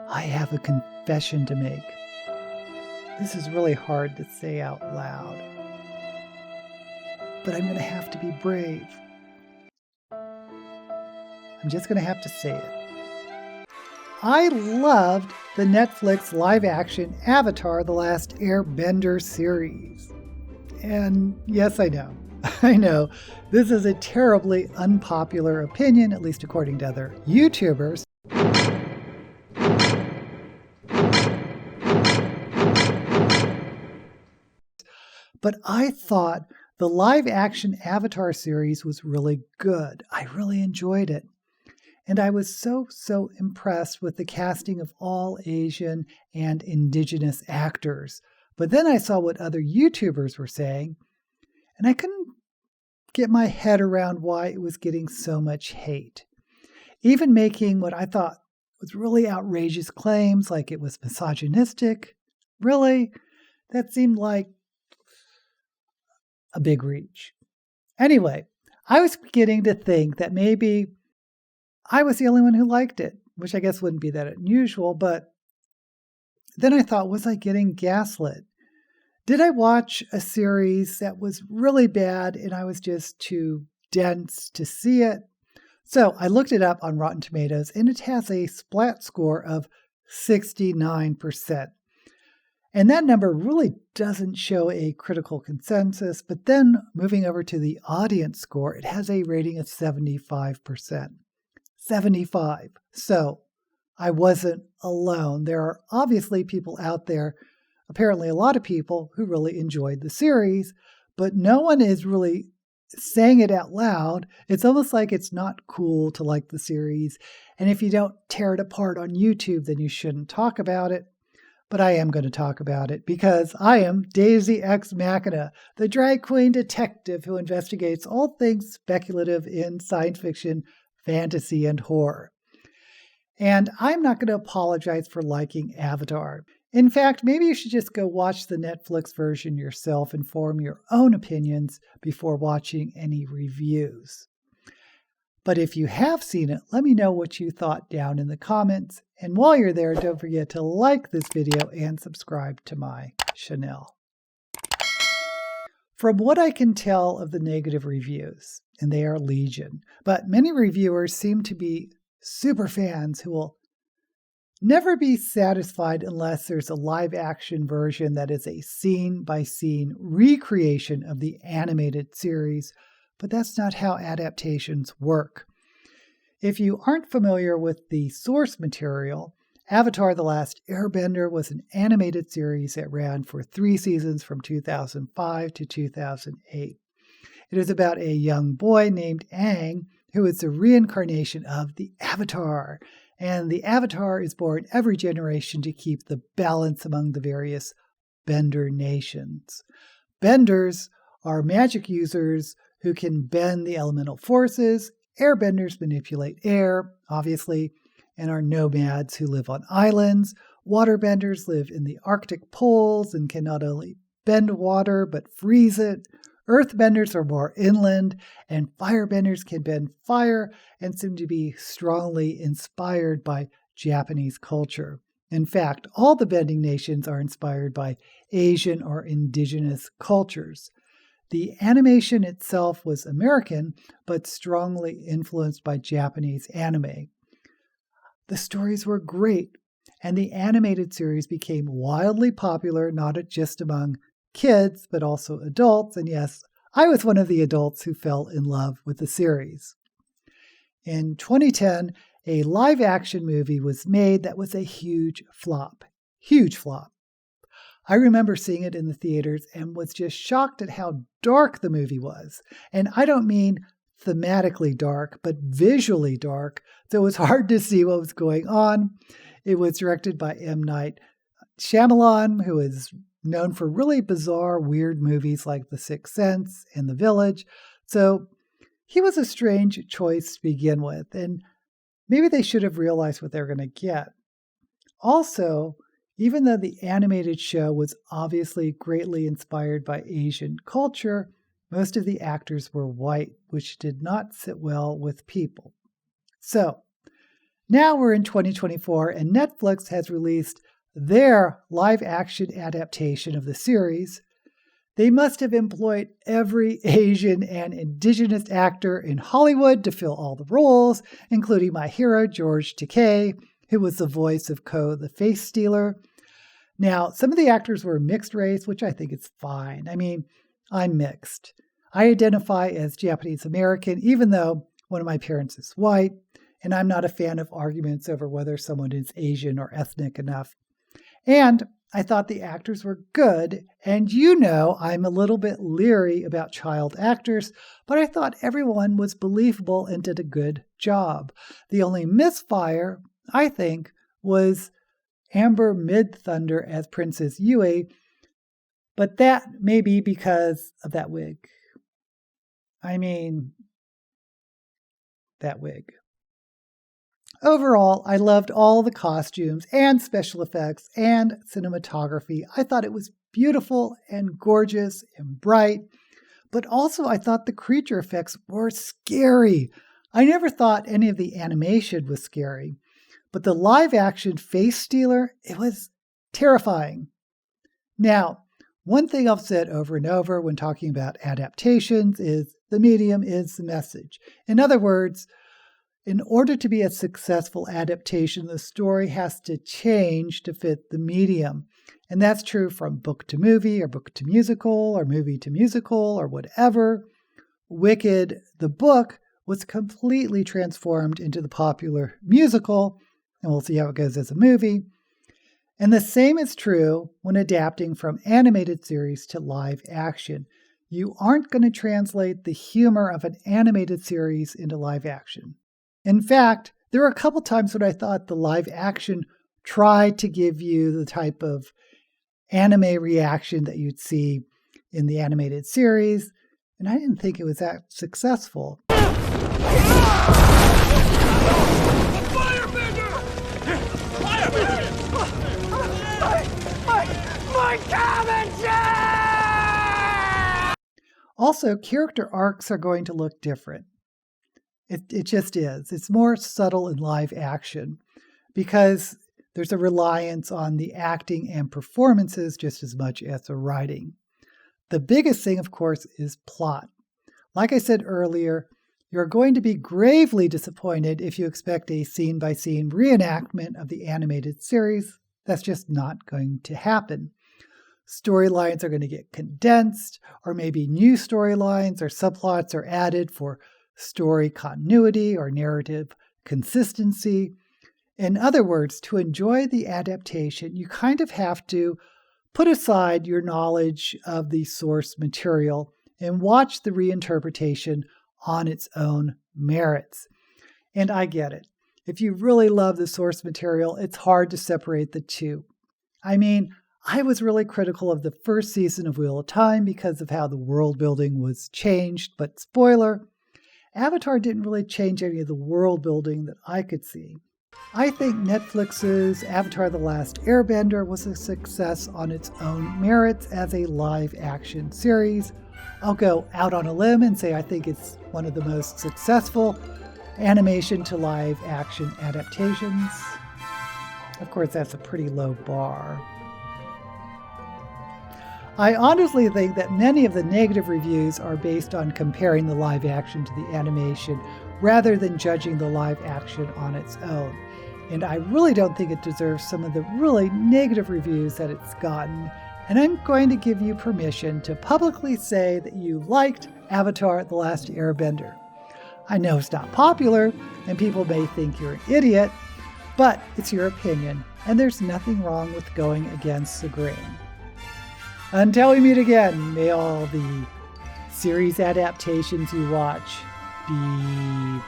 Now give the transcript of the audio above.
I have a confession to make. This is really hard to say out loud, but I'm going to have to be brave. I'm just going to have to say it. I loved the Netflix live-action Avatar: The Last Airbender series. And yes, I know. I know. This is a terribly unpopular opinion, at least according to other YouTubers. But I thought the live-action Avatar series was really good. I really enjoyed it. And I was so impressed with the casting of all Asian and indigenous actors. But then I saw what other YouTubers were saying, and I couldn't get my head around why it was getting so much hate. Even making what I thought was really outrageous claims like it was misogynistic. Really? That seemed like a big reach. Anyway, I was beginning to think that maybe I was the only one who liked it, which I guess wouldn't be that unusual, but then I thought, was I getting gaslit? Did I watch a series that was really bad and I was just too dense to see it? So I looked it up on Rotten Tomatoes and it has a splat score of 69%. And that number really doesn't show a critical consensus, but then moving over to the audience score, it has a rating of 75%. 75. So I wasn't alone. There are obviously people out there, apparently a lot of people, who really enjoyed the series, but no one is really saying it out loud. It's almost like it's not cool to like the series. And if you don't tear it apart on YouTube, then you shouldn't talk about it. But I am going to talk about it because I am Daisy Ex Machina, the drag queen detective who investigates all things speculative in science fiction, fantasy, and horror. And I'm not going to apologize for liking Avatar. In fact, maybe you should just go watch the Netflix version yourself and form your own opinions before watching any reviews. But if you have seen it, let me know what you thought down in the comments. And while you're there, don't forget to like this video and subscribe to my channel. From what I can tell of the negative reviews, and they are legion, but many reviewers seem to be super fans who will never be satisfied unless there's a live-action version that is a scene-by-scene recreation of the animated series, but that's not how adaptations work. If you aren't familiar with the source material, Avatar: The Last Airbender was an animated series that ran for 3 seasons from 2005 to 2008. It is about a young boy named Aang who is the reincarnation of the Avatar. And the Avatar is born every generation to keep the balance among the various Bender nations. Benders are magic users who can bend the elemental forces. Airbenders manipulate air, obviously, and are nomads who live on islands. Waterbenders live in the Arctic poles and can not only bend water but freeze it. Earthbenders are more inland, and firebenders can bend fire and seem to be strongly inspired by Japanese culture. In fact, all the bending nations are inspired by Asian or indigenous cultures. The animation itself was American, but strongly influenced by Japanese anime. The stories were great, and the animated series became wildly popular, not just among kids, but also adults. And yes, I was one of the adults who fell in love with the series. In 2010, a live-action movie was made that was a huge flop. Huge flop. I remember seeing it in the theaters and was just shocked at how dark the movie was. And I don't mean thematically dark, but visually dark. So it was hard to see what was going on. It was directed by M. Night Shyamalan, who is known for really bizarre, weird movies like The Sixth Sense and The Village. So he was a strange choice to begin with, and maybe they should have realized what they were going to get. Also, even though the animated show was obviously greatly inspired by Asian culture, most of the actors were white, which did not sit well with people. So, Now we're in 2024 and Netflix has released their live-action adaptation of the series. They must have employed every Asian and indigenous actor in Hollywood to fill all the roles, including my hero, George Takei, who was the voice of Ko the Face Stealer. Now, some of the actors were mixed race, which I think is fine. I mean, I'm mixed. I identify as Japanese American, even though one of my parents is white, and I'm not a fan of arguments over whether someone is Asian or ethnic enough. And I thought the actors were good, and I'm a little bit leery about child actors, but I thought everyone was believable and did a good job. The only misfire, I think, was Amber Midthunder as Princess Yui, but that may be because of that wig. I mean, that wig. Overall, I loved all the costumes and special effects and cinematography. I thought it was beautiful and gorgeous and bright, but also I thought the creature effects were scary. I never thought any of the animation was scary, but the live-action face stealer, it was terrifying. Now, one thing I've said over and over when talking about adaptations is the medium is the message. In other words, in order to be a successful adaptation, the story has to change to fit the medium. And that's true from book to movie or book to musical or movie to musical or whatever. Wicked, the book, was completely transformed into the popular musical, and we'll see how it goes as a movie. And the same is true when adapting from animated series to live action. You aren't going to translate the humor of an animated series into live action. In fact, there were a couple times when I thought the live action tried to give you the type of anime reaction that you'd see in the animated series, and I didn't think it was that successful. Also, character arcs are going to look different. It just is. It's more subtle in live action because there's a reliance on the acting and performances just as much as the writing. The biggest thing, of course, is plot. Like I said earlier, you're going to be gravely disappointed if you expect a scene-by-scene reenactment of the animated series. That's just not going to happen. Storylines are going to get condensed, or maybe new storylines or subplots are added for story continuity or narrative consistency. In other words, to enjoy the adaptation, you kind of have to put aside your knowledge of the source material and watch the reinterpretation on its own merits. And I get it. If you really love the source material, it's hard to separate the two. I mean, I was really critical of the first season of Wheel of Time because of how the world building was changed, but spoiler, Avatar didn't really change any of the world building that I could see. I think Netflix's Avatar: The Last Airbender was a success on its own merits as a live-action series. I'll go out on a limb and say I think it's one of the most successful animation to live-action adaptations. Of course, that's a pretty low bar. I honestly think that many of the negative reviews are based on comparing the live action to the animation rather than judging the live action on its own. And I really don't think it deserves some of the really negative reviews that it's gotten. And I'm going to give you permission to publicly say that you liked Avatar: The Last Airbender. I know it's not popular, and people may think you're an idiot, but it's your opinion, and there's nothing wrong with going against the grain. Until we meet again, may all the series adaptations you watch be